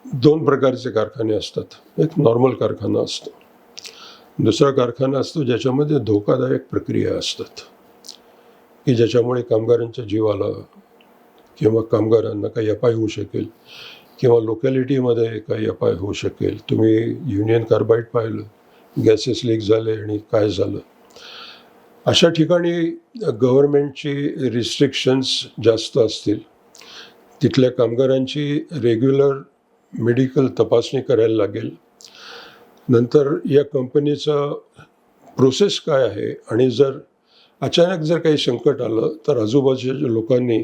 दोन प्रकारचे कारखाने असतात. एक नॉर्मल कारखाना असतो, दुसरा कारखाना असतो ज्याच्यामध्ये धोकादायक प्रक्रिया असतात की ज्याच्यामुळे कामगारांच्या जीवाला किंवा कामगारांना काही अपाय होऊ शकेल किंवा लोकॅलिटीमध्ये काही अपाय होऊ शकेल. तुम्ही युनियन कार्बाईड पाहिलं, गॅसेस लीक झाले आणि काय झालं. अशा ठिकाणी गव्हर्नमेंटची रिस्ट्रिक्शन्स जास्त असतील, तिथल्या कामगारांची रेग्युलर मेडिकल तपासणी करायला लागेल. नंतर या कंपनीचा प्रोसेस काय आहे आणि जर अचानक जर काही संकट आलं तर आजूबाजूच्या लोकांनी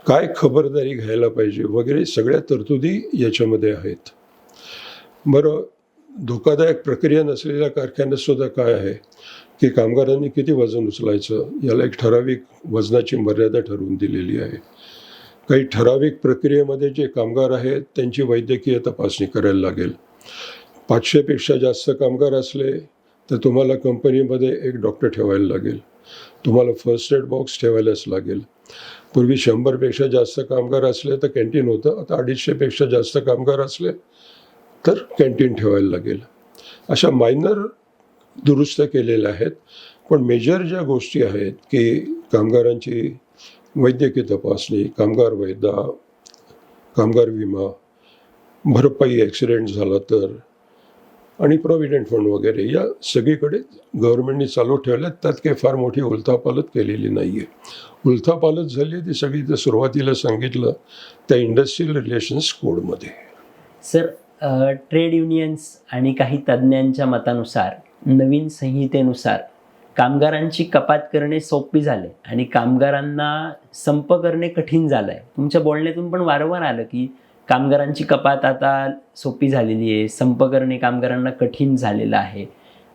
काय खबरदारी घ्यायला पाहिजे वगैरे सगळ्या तरतुदी याच्यामध्ये आहेत. बरं, धोकादायक प्रक्रिया नसलेल्या कारखान्यातसुद्धा काय आहे की कामगारांनी किती वजन उचलायचं याला एक ठराविक वजनाची मर्यादा ठरवून दिलेली आहे. काही ठराविक प्रक्रियेमध्ये जे कामगार आहेत त्यांची वैद्यकीय तपासणी करायला लागेल. 500पेक्षा जास्त कामगार असले तर तुम्हाला कंपनीमध्ये एक डॉक्टर ठेवायला लागेल, तुम्हाला फर्स्ट एड बॉक्स ठेवायलाच लागेल. पूर्वी 100पेक्षा जास्त कामगार असले तर कॅन्टीन होतं, आता 250पेक्षा जास्त कामगार असले तर कॅन्टीन ठेवायला लागेल. अशा मायनर दुरुस्त्या केलेल्या आहेत. पण मेजर ज्या गोष्टी आहेत की कामगारांची वैद्यकीय तपासणी, कामगार वैदा, कामगार विमा, भरपाई ॲक्सिडेंट झाला तर, आणि प्रॉव्हिडंट फंड वगैरे, या सगळीकडे गव्हर्नमेंटनी चालू ठेवल्यात. त्यात काही फार मोठी उलथापालथ केलेली नाही आहे. उलथापालथ झाली ती सगळी तर सुरुवातीला सांगितलं त्या इंडस्ट्रियल रिलेशन्स कोडमध्ये. सर, ट्रेड युनियन्स आणि काही तज्ज्ञांच्या मतानुसार नवीन संहितेनुसार कामगारांची कपात करणे सोपी झाले आणि कामगारांना संप करणे कठीण झालं आहे. तुमच्या बोलण्यातून पण वारंवार आलं की कामगारांची कपात आता सोपी झालेली आहे, संप करणे कामगारांना कठीण झालेलं आहे,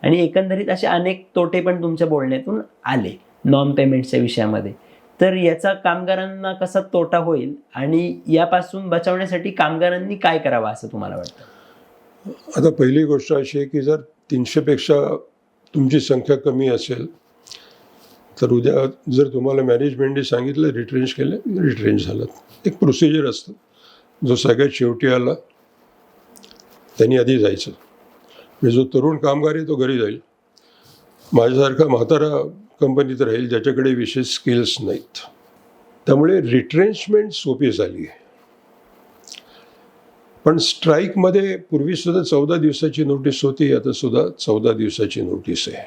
आणि एकंदरीत असे अनेक तोटे पण तुमच्या बोलण्यातून आले नॉन पेमेंटच्या विषयामध्ये. तर याचा कामगारांना कसा तोटा होईल आणि यापासून बचावण्यासाठी कामगारांनी काय करावं असं तुम्हाला वाटतं? आता पहिली गोष्ट अशी आहे की जर 300पेक्षा तुमची संख्या कमी असेल तर उद्या जर तुम्हाला मॅनेजमेंटने सांगितलं रिट्रेंच केलं, रिट्रेंच झालं. एक प्रोसिजर असतं. जो सगळ्यात शेवटी आला त्यांनी आधी जायचं. म्हणजे जो तरुण कामगार आहे तो घरी जाईल, माझ्यासारखा म्हातारा कंपनीत राहील ज्याच्याकडे विशेष स्किल्स नाहीत. त्यामुळे रिट्रेंचमेंट सोपी झाली आहे. पण स्ट्राईकमध्ये पूर्वीसुद्धा 14 दिवसाची नोटीस होती, आता सुद्धा 14 दिवसाची नोटीस आहे.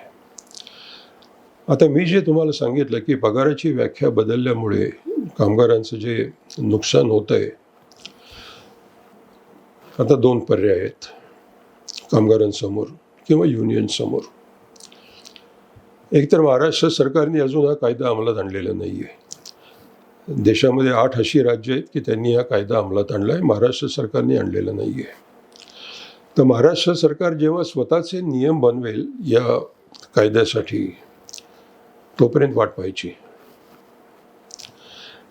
आता मी जे तुम्हाला सांगितलं की पगाराची व्याख्या बदलल्यामुळे कामगारांचं जे नुकसान होतं आहे, आता दोन पर्याय आहेत कामगारांसमोर किंवा युनियनसमोर. एकतर महाराष्ट्र सरकारने अजून हा कायदा अंमलात आणलेला नाही आहे. देशामध्ये 8 अशी राज्य आहेत की त्यांनी हा कायदा अंमलात आणला आहे, महाराष्ट्र सरकारने आणलेला नाही आहे. तर महाराष्ट्र सरकार जेव्हा स्वतःचे नियम बनवेल या कायद्यासाठी तोपर्यंत वाट पाहायची.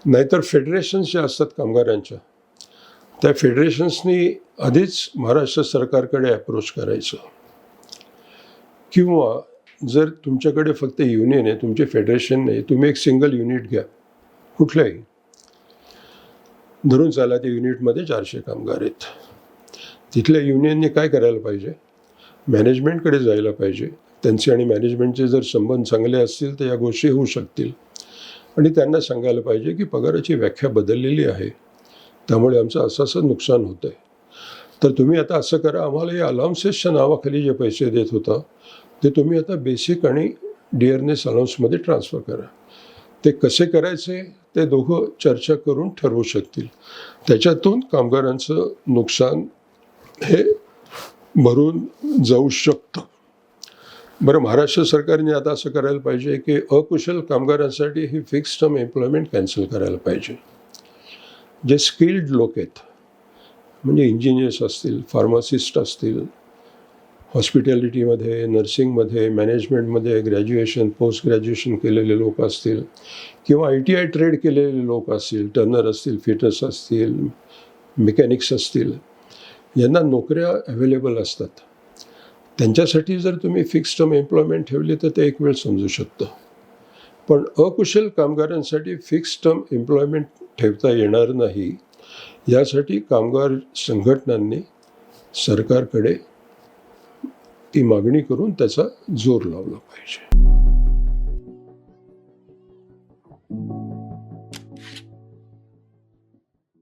नाहीतर फेडरेशन्स ज्या असतात कामगारांच्या, त्या फेडरेशन्सनी आधीच महाराष्ट्र सरकारकडे अप्रोच करायचं. किंवा जर तुमच्याकडे फक्त युनियन आहे, तुमचे फेडरेशन नाही, तुम्ही एक सिंगल युनिट घ्या कुठल्याही, धरून चाला त्या युनिटमध्ये 400 कामगार आहेत. तिथल्या युनियनने काय करायला पाहिजे, मॅनेजमेंटकडे जायला पाहिजे. त्यांचे आणि मॅनेजमेंटचे जर संबंध चांगले असतील तर या गोष्टी होऊ शकतील. आणि त्यांना सांगायला पाहिजे की पगाराची व्याख्या बदललेली आहे, त्यामुळे आमचं असं नुकसान होतं आहे. तर तुम्ही आता असं करा, आम्हाला या अलाउन्सेसच्या नावाखाली जे पैसे देत होता ते तुम्ही आता बेसिक आणि डिअरनेस अलाउन्समध्ये ट्रान्सफर करा. ते कसे करायचे ते दोघं चर्चा करून ठरवू शकतील. त्याच्यातून कामगारांचं नुकसान हे भरून जाऊ शकतं. बरं, महाराष्ट्र सरकारने आता असं करायला पाहिजे की अकुशल कामगारांसाठी ही फिक्स टर्म एम्प्लॉयमेंट कॅन्सल करायला पाहिजे. जे स्किल्ड लोक आहेत, म्हणजे इंजिनियर्स असतील, फार्मासिस्ट असतील, हॉस्पिटॅलिटीमध्ये, नर्सिंगमध्ये, मॅनेजमेंटमध्ये ग्रॅज्युएशन, पोस्ट ग्रॅज्युएशन केलेले लोक असतील, किंवा ITI ट्रेड केलेले लोक असतील, टर्नर असतील, फिटर्स असतील, मेकॅनिक्स असतील, यांना नोकऱ्या अवेलेबल असतात. त्यांच्यासाठी जर तुम्ही फिक्स टर्म एम्प्लॉयमेंट ठेवली तर ते एक वेळ समजू शकतं. पण अकुशल कामगारांसाठी फिक्स टर्म एम्प्लॉयमेंट ठेवता येणार नाही यासाठी कामगार संघटनांनी सरकारकडे ती मागणी करून त्याचा जोर लावला पाहिजे.